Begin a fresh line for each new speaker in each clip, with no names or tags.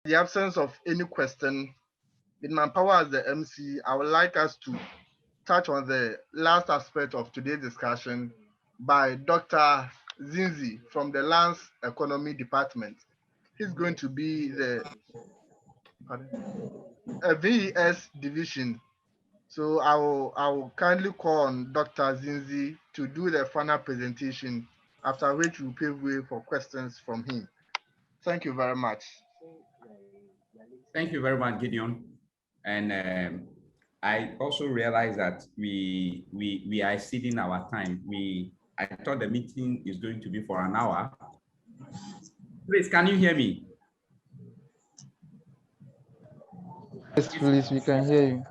the absence of any question, in my power as the MC, I would like us to touch on the last aspect of today's discussion by Dr. Zinzi from the Lands Economy Department. He's going to be the VES division. So I will kindly call on Dr. Zinzi to do the final presentation, after which we'll pave way for questions from him. Thank you very much.
Thank you very much, Gideon. And I also realize that we are exceeding our time. I thought the meeting is going to be for an hour. Please, can you hear me?
Yes, please, we can hear you.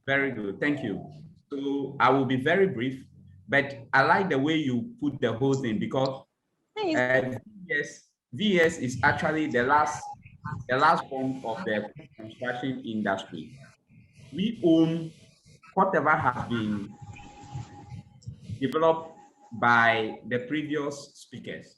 Very good, thank you. So I will be very brief, but I like the way you put the whole thing, because VES is actually the last form of the construction industry. We own whatever has been developed by the previous speakers.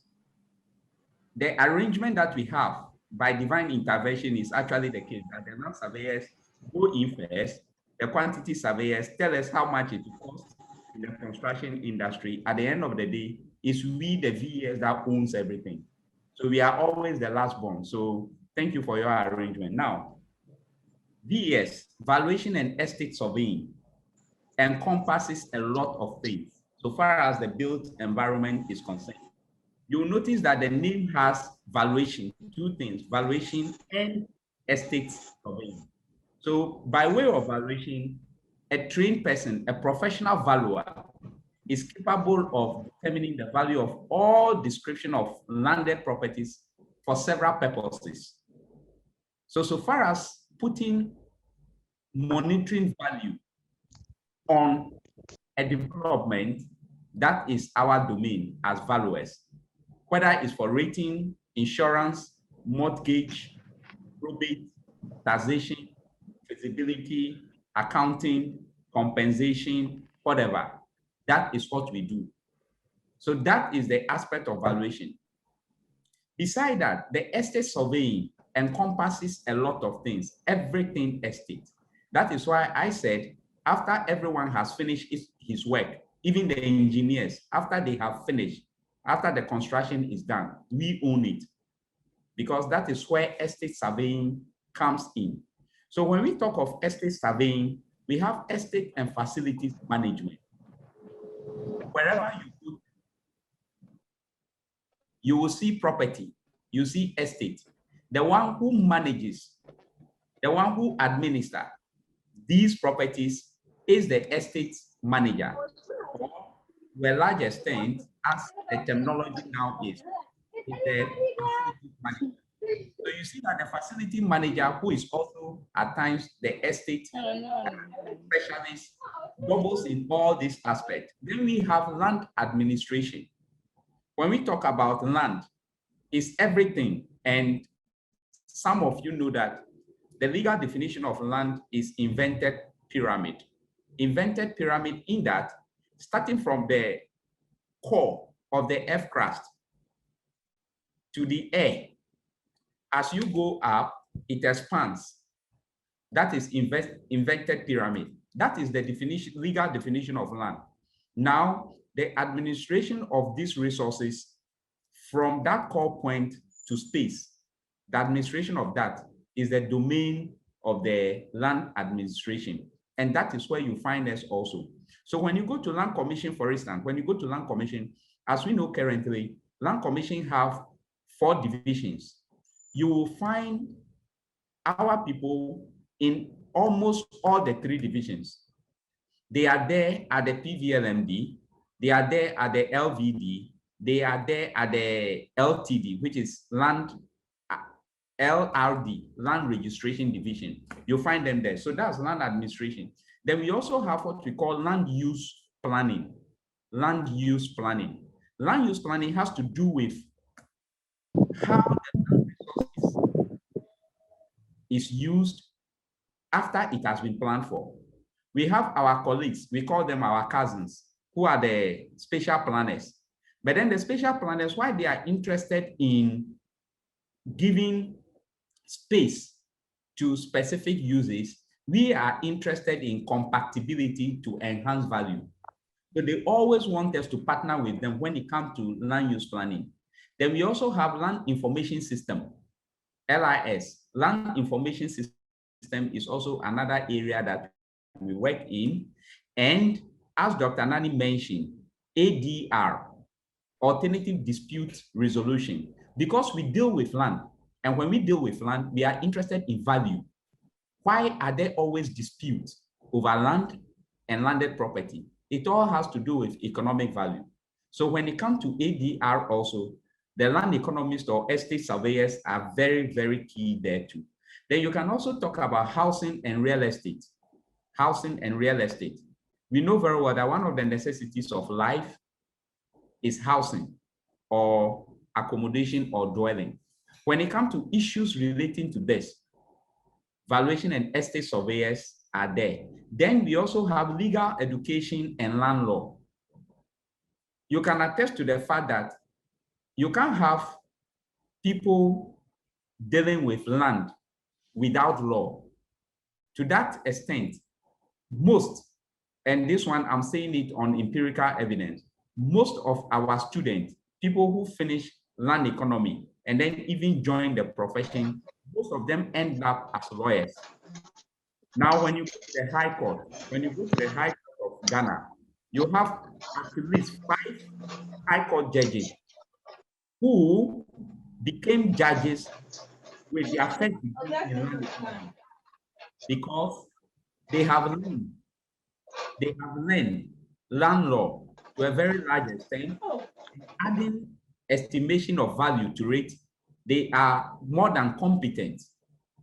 The arrangement that we have by divine intervention is actually the case that the land surveyors go in first, the quantity surveyors tell us how much it costs in the construction industry. At the end of the day, it's we, the VES, that owns everything. So we are always the last born. So thank you for your arrangement. Now, VES, valuation and estate surveying, encompasses a lot of things so far as the built environment is concerned. You'll notice that the name has valuation, two things, valuation and estate surveying. So by way of valuation, a trained person, a professional valuer, is capable of determining the value of all description of landed properties for several purposes. So far as putting monitoring value on a development, that is our domain as valuers, whether it's for rating, insurance, mortgage, probate, taxation, feasibility, accounting, compensation, whatever. That is what we do. So that is the aspect of valuation. Beside that, the estate surveying encompasses a lot of things, everything estate. That is why I said, after everyone has finished his work, even the engineers, after they have finished, after the construction is done, we own it, because that is where estate surveying comes in. So when we talk of estate surveying, we have estate and facilities management. Wherever you go, you will see property, you see estate. The one who manages, the one who administers these properties is the estate manager, or to a large extent, as the terminology now is the facility manager. So you see that the facility manager, who is also at times the estate specialist, doubles in all these aspects. Then we have land administration. When we talk about land, it's everything. And some of you know that the legal definition of land is invented pyramid. Invented pyramid in that, starting from the core of the earth crust to the air, as you go up, it expands. That is invented pyramid. That is the definition, legal definition of land. Now, the administration of these resources from that core point to space, the administration of that is the domain of the land administration. And that is where you find us also. So when you go to Land Commission, for instance, when you go to Land Commission, as we know currently, Land Commission have 4 divisions. You will find our people in almost all the 3 divisions. They are there at the PVLMD, they are there at the LVD, they are there at the LTD, which is Land LRD, Land Registration Division. You'll find them there. So that's land administration. Then we also have what we call land use planning. Land use planning. Land use planning has to do with how the land resource is used after it has been planned for. We have our colleagues, we call them our cousins, who are the spatial planners. But then the spatial planners, why they are interested in giving space to specific uses, we are interested in compatibility to enhance value. So they always want us to partner with them when it comes to land use planning. Then we also have land information system, LIS. Land information system is also another area that we work in. And as Dr. Nani mentioned, ADR, alternative dispute resolution, because we deal with land. And when we deal with land, we are interested in value. Why are there always disputes over land and landed property? It all has to do with economic value. So when it comes to ADR also, the land economists or estate surveyors are very, very key there too. Then you can also talk about housing and real estate. Housing and real estate. We know very well that one of the necessities of life is housing or accommodation or dwelling. When it comes to issues relating to this, valuation and estate surveyors are there. Then we also have legal education and land law. You can attest to the fact that you can't have people dealing with land without law. To that extent, most, and this one I'm saying it on empirical evidence, most of our students, people who finish land economy and then even join the profession, most of them end up as lawyers. Now, when you go to the High Court, of Ghana, you have at least 5 High Court judges who became judges with their first degree in land economy because they have learned land law to a very large extent, adding estimation of value to it. They are more than competent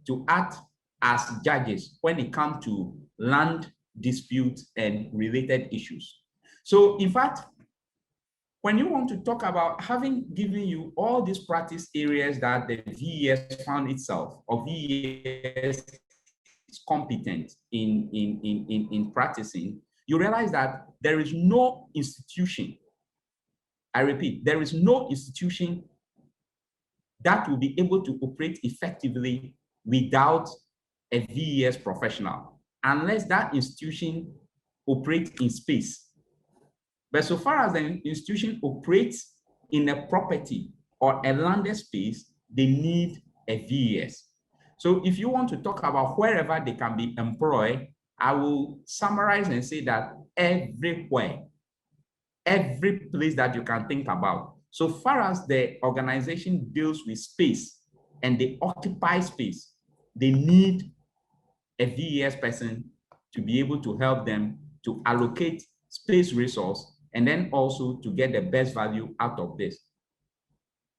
to act as judges when it comes to land disputes and related issues. So in fact, when you want to talk about having given you all these practice areas that the VES found itself, or VES is competent in practicing, you realize that there is no institution, I repeat, there is no institution that will be able to operate effectively without a VES professional, unless that institution operates in space. But so far as the institution operates in a property or a landed space, they need a VES. So if you want to talk about wherever they can be employed, I will summarize and say that everywhere, every place that you can think about. So far as the organization deals with space and they occupy space, they need a VES person to be able to help them to allocate space resource and then also to get the best value out of this.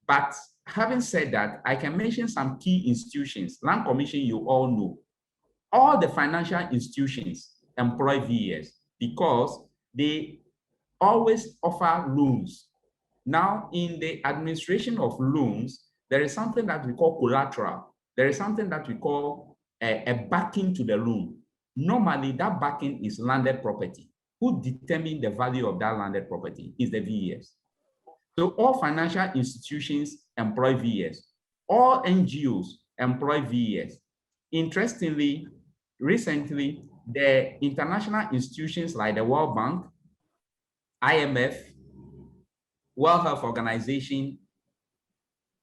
But having said that, I can mention some key institutions. Land Commission, you all know. All the financial institutions employ VES because they always offer loans. Now, in the administration of loans, there is something that we call collateral. There is something that we call a backing to the loan. Normally, that backing is landed property. Who determines the value of that landed property is the VES. So all financial institutions employ VES. All NGOs employ VES. Interestingly, recently, the international institutions like the World Bank, IMF, World Health Organization,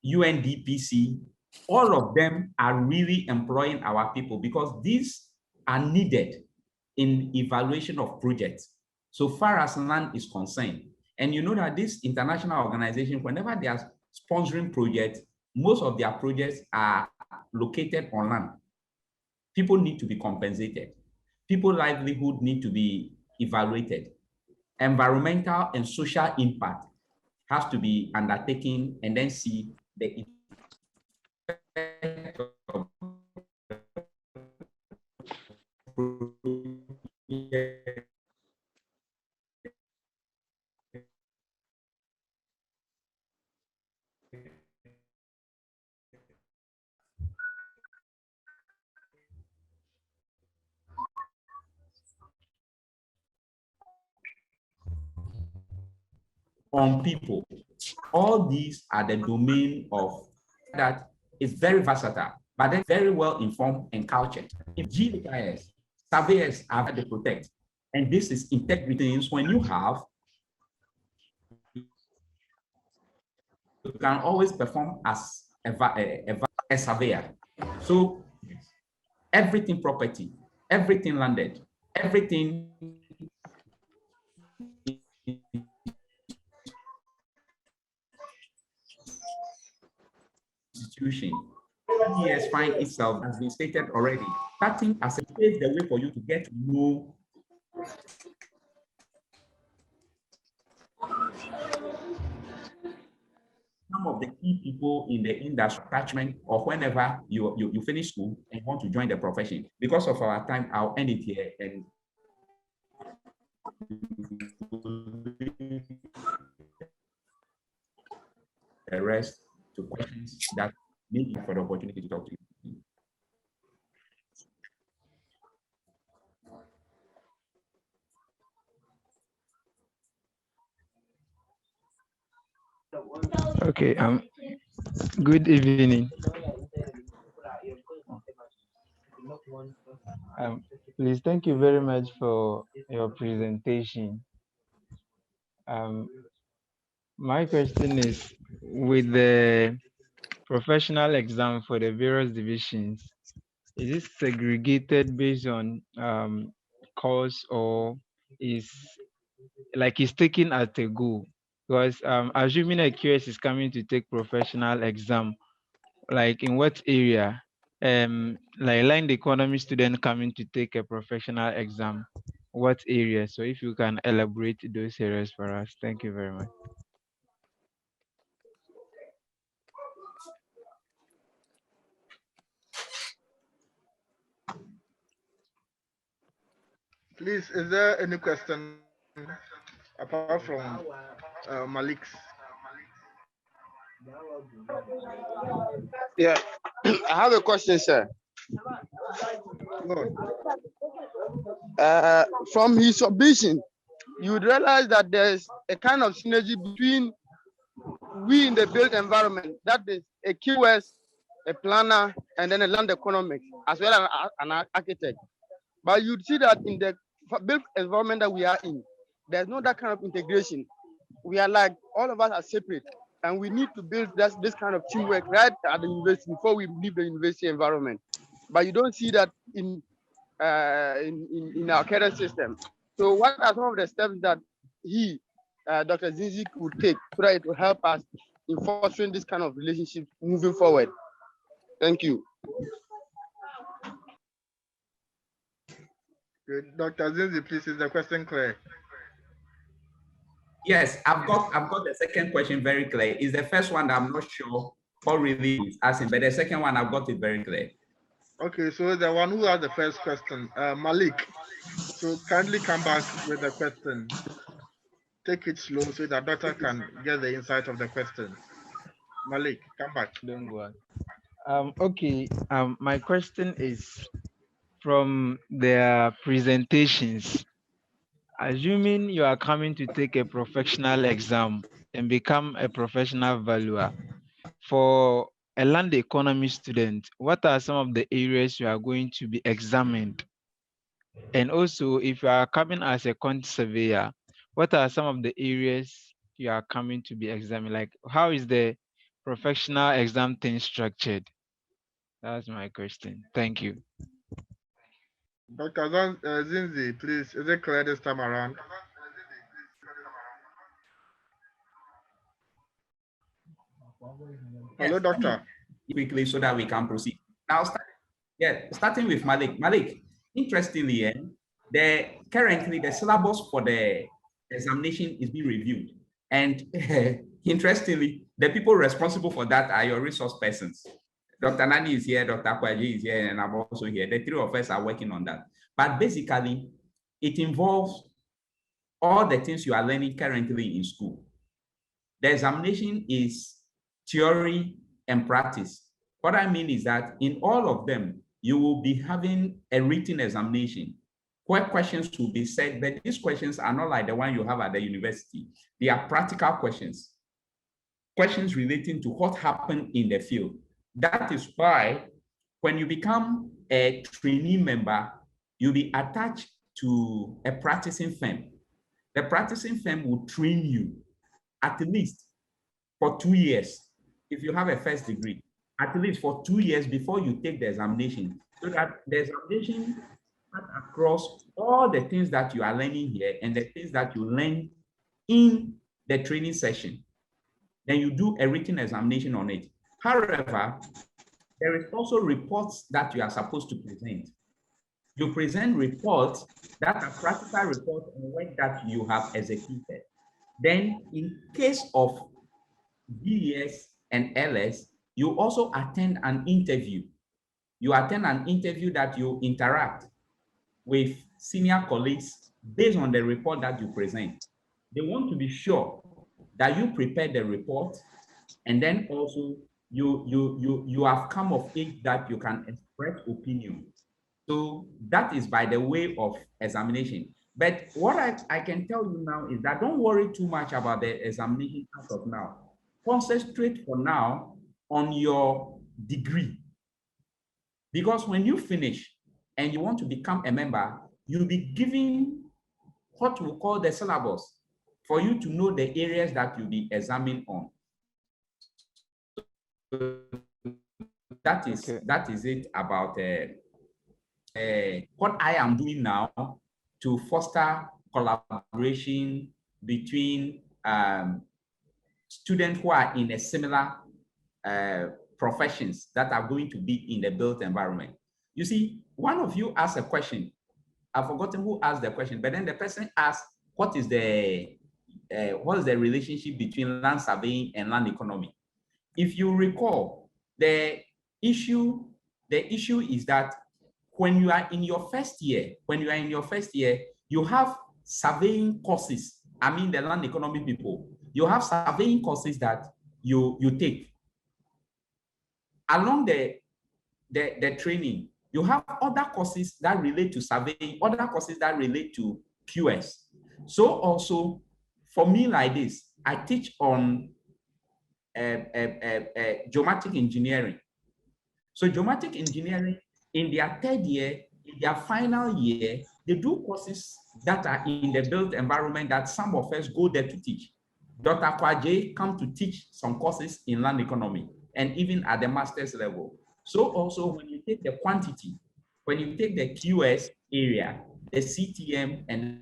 UNDPC, all of them are really employing our people because these are needed in evaluation of projects so far as land is concerned. And you know that this international organization, whenever they are sponsoring projects, most of their projects are located on land. People need to be compensated. People's livelihood need to be evaluated. Environmental and social impact has to be undertaken and then see the effect of on people. All these are the domain of that is very versatile, but they're very well informed and cultured. If GHIS, surveyors are to protect, and this is integrity. When you have, you can always perform as a surveyor. So everything property, everything landed, everything institution. VES find itself, has been stated already, starting as a pave the way for you to get to know some of the key people in the industry attachment, or whenever you finish school and want to join the profession. Because of our time, I'll end it here and the rest to questions that maybe for the opportunity to talk to you.
Okay, good evening. Please, thank you very much for your presentation. My question is, with the professional exam for the various divisions, is it segregated based on course, or is taken at a go? Because assuming a QS is coming to take professional exam, like in what area? Like line the economy student coming to take a professional exam, what area? So if you can elaborate those areas for us, thank you very much.
Please, is there any question apart from Malik's?
Yeah, I have a question, sir.
No.
From his submission, you would realize that there's a kind of synergy between we in the built environment, that is a QS, a planner, and then a land economics, as well as an architect. But you'd see that in the built environment that we are in, there's no that kind of integration. We are like, all of us are separate, and we need to build this kind of teamwork right at the university before we leave the university environment. But you don't see that in our current system. So what are some of the steps that Dr. Zinzi, would take so that it will help us in fostering this kind of relationship moving forward? Thank you.
Good. Dr. Zinzi, please, is the question clear?
Yes, I've got the second question very clear. Is the first one that I'm not sure what really is asking, but the second one I've got it very clear.
Okay, so the one who has the first question, Malik. So kindly come back with the question. Take it slow so that doctor can get the insight of the question. Malik, come back.
Don't go on. Okay. My question is, from their presentations, assuming you are coming to take a professional exam and become a professional valuer, for a land economy student, what are some of the areas you are going to be examined? And also, if you are coming as a quantity surveyor, what are some of the areas you are coming to be examined? Like, how is the professional exam thing structured? That's my question. Thank you.
Dr. Zinzi, please, is it clear this time around? Hello, doctor.
Quickly so that we can proceed. Now, starting with Malik. Malik, interestingly, currently the syllabus for the examination is being reviewed. And interestingly, the people responsible for that are your resource persons. Dr. Nani is here, Dr. Kwaji is here, and I'm also here. The three of us are working on that. But basically, it involves all the things you are learning currently in school. The examination is theory and practice. What I mean is that in all of them, you will be having a written examination where questions will be said, but these questions are not like the one you have at the university. They are practical questions, questions relating to what happened in the field. That is why when you become a trainee member, you'll be attached to a practicing firm. The practicing firm will train you at least for 2 years. If you have a first degree, at least for 2 years before you take the examination, so that the examination cuts across all the things that you are learning here and the things that you learn in the training session. Then you do a written examination on it. However, there is also reports that you are supposed to present. You present reports that are practical reports on work that you have executed. Then in case of VES and LS, you also attend an interview. You attend an interview that you interact with senior colleagues based on the report that you present. They want to be sure that you prepare the report, and then also you have come of age that you can express opinion. So that is by the way of examination. But what I can tell you now is that don't worry too much about the examination as of now. Concentrate for now on your degree. Because when you finish and you want to become a member, you'll be given what we call the syllabus for you to know the areas that you'll be examined on. That is it about what I am doing now to foster collaboration between students who are in a similar professions that are going to be in the built environment. You see, one of you asked a question. I've forgotten who asked the question, but then the person asked, what is the relationship between land surveying and land economy? If you recall, the issue is that when you are in your first year, you have surveying courses. I mean, the land economy people, you have surveying courses that you take. Along the training, you have other courses that relate to surveying, other courses that relate to QS. So also, for me like this, I teach on geomatic engineering. So geomatic engineering, in their third year, in their final year, they do courses that are in the built environment that some of us go there to teach. Dr. Kwaje come to teach some courses in land economy and even at the master's level. So also when you take the quantity, when you take the QS area, the CTM and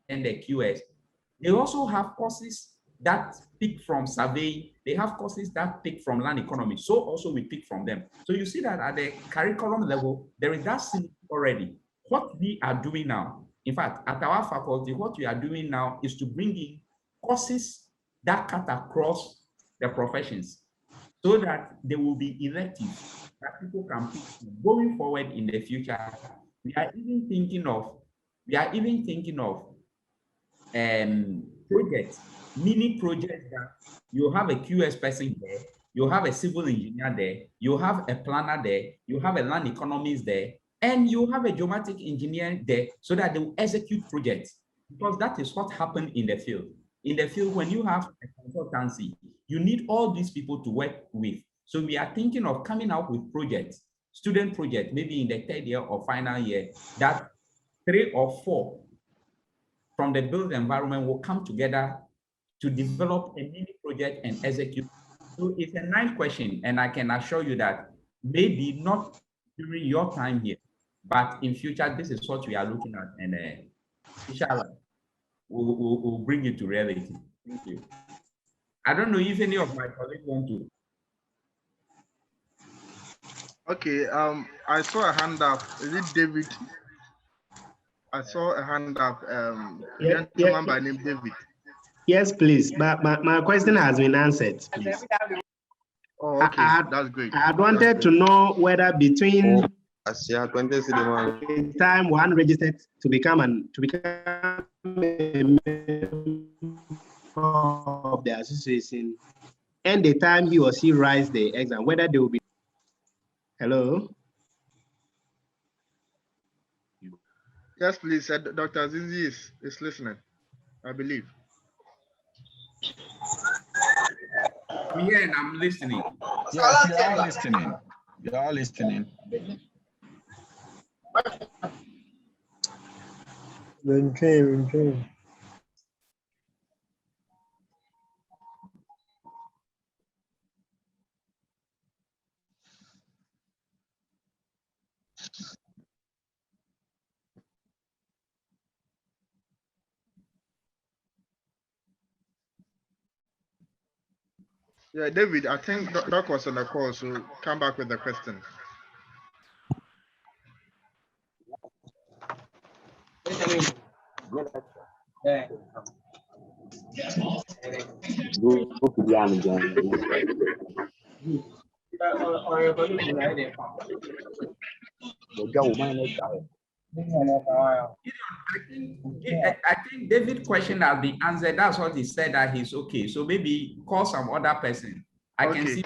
the QS, they also have courses that pick from survey. They have courses that pick from land economy. So also we pick from them. So you see that at the curriculum level, there is that synergy already. What we are doing now, in fact, at our faculty, what we are doing now is to bring in courses that cut across the professions so that they will be elective, that people can pick going forward in the future. We are even thinking of projects, mini projects that you have a QS person there, you have a civil engineer there, you have a planner there, you have a land economist there, and you have a geomatic engineer there, so that they will execute projects. Because that is what happened in the field. In the field, when you have a consultancy, you need all these people to work with. So we are thinking of coming out with projects, student projects, maybe in the third year or final year, that 3 or 4 from the built environment will come together to develop a mini project and execute. So it's a nice question, and I can assure you that maybe not during your time here, but in future, this is what we are looking at, and inshallah, we'll bring it to reality. Thank you. I don't know if any of my colleagues want to.
Okay, I saw a hand up. Is it David? I saw a hand up. Gentleman by name David.
Yes, please. But my question has been answered, please.
Oh, okay, that's great.
I had wanted to know whether between the time one registered to become a member of the association and the time he or she writes the exam, whether they will be. Hello.
Yes, please. Dr. Zinzi is listening, I believe.
I'm here and I'm listening.
Yes, you are listening. We are listening.
Yeah, David, I think Doc was on the call, so come back with the question.
I think David's question has been answered. That's what he said, that he's okay. So maybe call some other person. I can see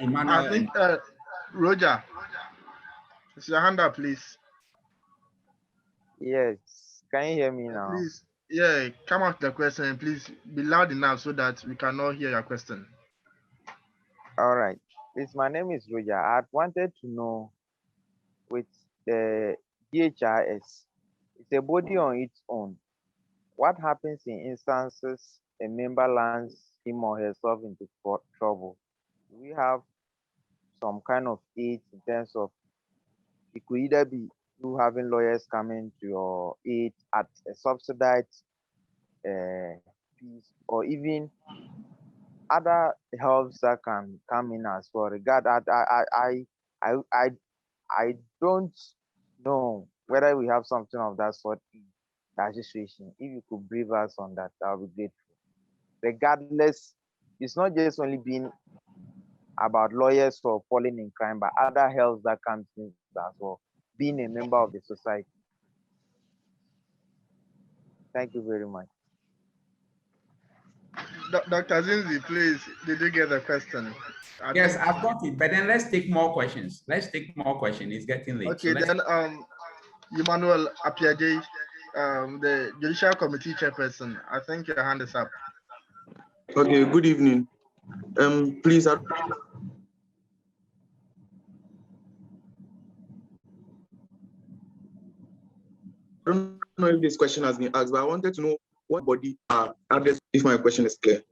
Emmanuel.
I think Roger, it's your hand up, please.
Yes, can you hear me now?
Please, yeah, come out the question and please be loud enough so that we cannot hear your question.
All right. Please, my name is Roger. I wanted to know with the GHIS, it's a body on its own. What happens in instances a member lands him or herself into trouble? Do we have some kind of aid in terms of, it could either be you having lawyers coming to your aid at a subsidized fees, or even other helps that can come in as well. I don't know whether we have something of that sort in that situation. If you could brief us on that, I would be grateful. Regardless, it's not just only being about lawyers or falling in crime, but other helps that comes in as well, being a member of the society. Thank you very much.
Dr. Zinzi, please, did you get the question?
Yes, I've got it, but then let's take more questions. Let's take more questions. It's getting late.
Okay, so then Emmanuel Apiaje, the Judicial Committee Chairperson, I think your hand is up.
Okay, good evening. Please, I don't know if this question has been asked, but I wanted to know what body are others, if my question is clear.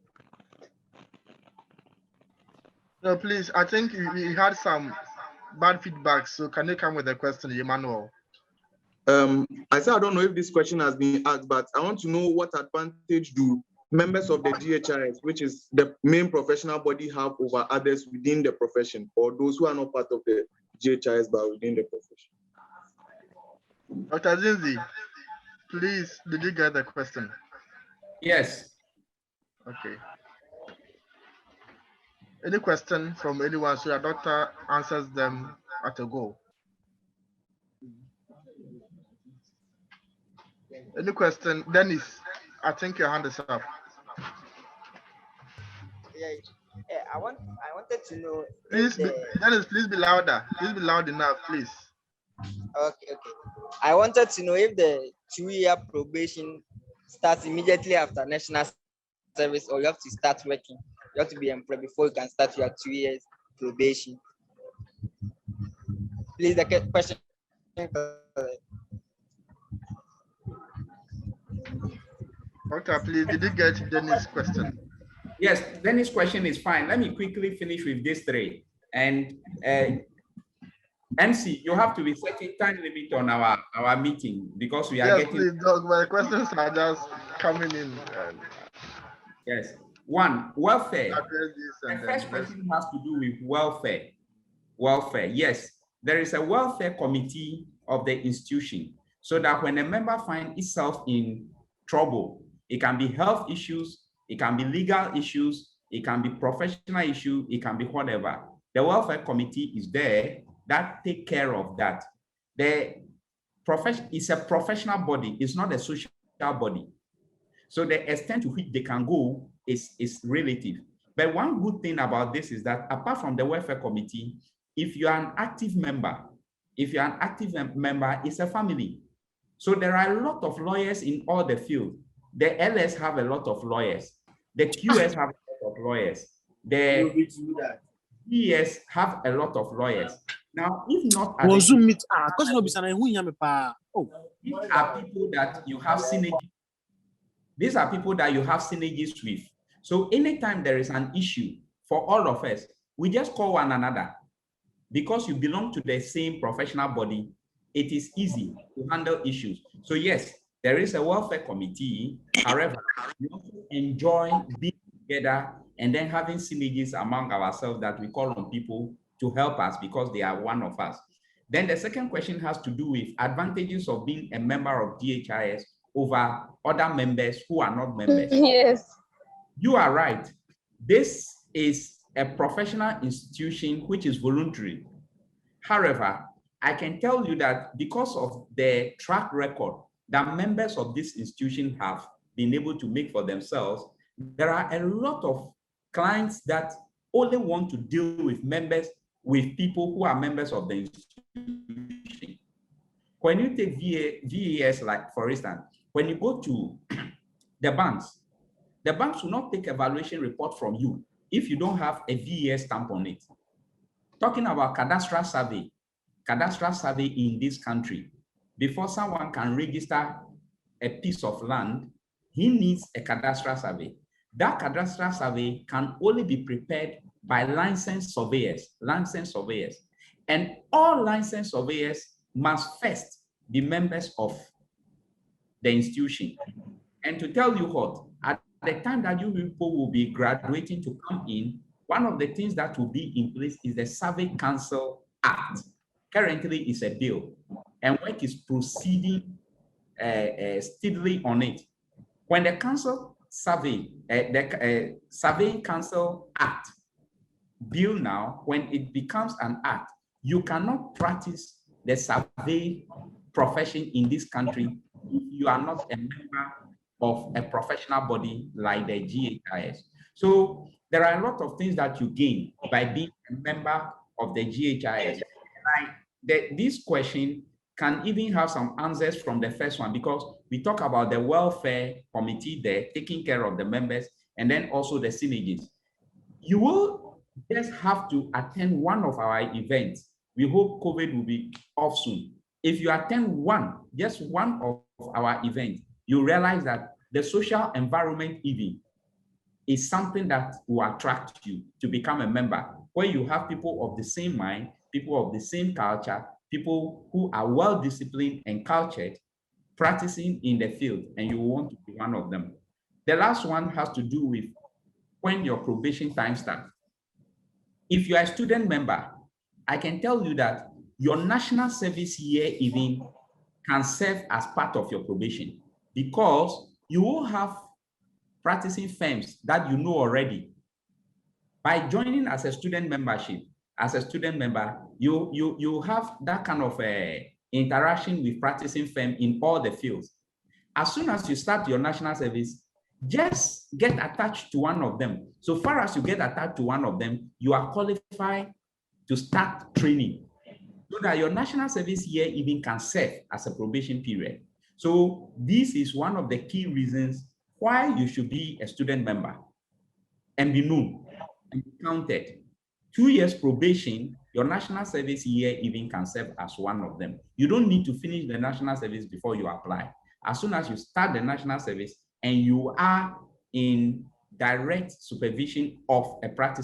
No, please, I think we had some bad feedback, so can you come with a question, Emmanuel?
I said I don't know if this question has been asked, but I want to know what advantage do members of the GHIS, which is the main professional body, have over others within the profession, or those who are not part of the GHIS but within the profession.
Dr. Zinzi, please, did you get the question?
Yes.
Okay. Any question from anyone so your doctor answers them at a go? Any question? Dennis, I think your hand is up.
Yeah, I wanted to know.
Please, Dennis, please be louder. Please be loud enough, please.
Okay. I wanted to know if the 2-year probation starts immediately after national service, or you have to start working. You have to be employed before you can start your 2 years probation. Please, the question.
Doctor, please, did you get Dennis' question?
Yes, Dennis' question is fine. Let me quickly finish with this three. And MC, you have to be setting time limit on our meeting because we are getting.
Please, Doc, my questions are just coming in.
Yes. One, welfare.
The
first question has to do with welfare. Welfare, yes. There is a welfare committee of the institution, so that when a member finds itself in trouble, it can be health issues, it can be legal issues, it can be professional issue, it can be whatever. The welfare committee is there that take care of that. The profession is a professional body, it's not a social body. So the extent to which they can go is relative. But one good thing about this is that apart from the welfare committee, if you are an active member, it's a family. So there are a lot of lawyers in all the field. The LS have a lot of lawyers. The QS have a lot of lawyers. The VES have a lot of lawyers. Now, if not,
Oh,
these
Zoom meet. Because no be sana who yam pa. Oh,
are people that you have synergy. These are people that you have synergies with. So anytime there is an issue for all of us, we just call one another. Because you belong to the same professional body, it is easy to handle issues. So yes, there is a welfare committee. However, we also enjoy being together and then having synergies among ourselves that we call on people to help us because they are one of us. Then the second question has to do with advantages of being a member of GHIS over other members who are not members.
Yes.
You are right. This is a professional institution which is voluntary. However, I can tell you that because of the track record that members of this institution have been able to make for themselves, there are a lot of clients that only want to deal with people who are members of the institution. When you take VES, like for instance, when you go to the banks will not take evaluation report from you if you don't have a VES stamp on it. Talking about cadastral survey in this country, before someone can register a piece of land, he needs a cadastral survey. That cadastral survey can only be prepared by licensed surveyors. And all licensed surveyors must first be members of the institution. And to tell you what, at the time that you people will be graduating to come in, one of the things that will be in place is the Survey Council Act. Currently, it's a bill, and work is proceeding steadily on it. When the Surveying Council Act bill now, when it becomes an act, you cannot practice the survey profession in this country if you are not a member of a professional body like the GHIS. So there are a lot of things that you gain by being a member of the GHIS. This question can even have some answers from the first one, because we talk about the welfare committee there taking care of the members and then also the synergies. You will just have to attend one of our events. We hope COVID will be off soon. If you attend just one of our events, you realize that the social environment even is something that will attract you to become a member, where you have people of the same mind, people of the same culture, people who are well-disciplined and cultured, practicing in the field, and you want to be one of them. The last one has to do with when your probation time starts. If you are a student member, I can tell you that your national service year even can serve as part of your probation, because you will have practicing firms that you know already. By joining as a student member, you have that kind of interaction with practicing firm in all the fields. As soon as you start your national service, just get attached to one of them. So far as you get attached to one of them, you are qualified to start training, so that your national service year even can serve as a probation period. So this is one of the key reasons why you should be a student member and be known and be counted. 2 years probation, your national service year even can serve as one of them. You don't need to finish the national service before you apply. As soon as you start the national service and you are in direct supervision of a practice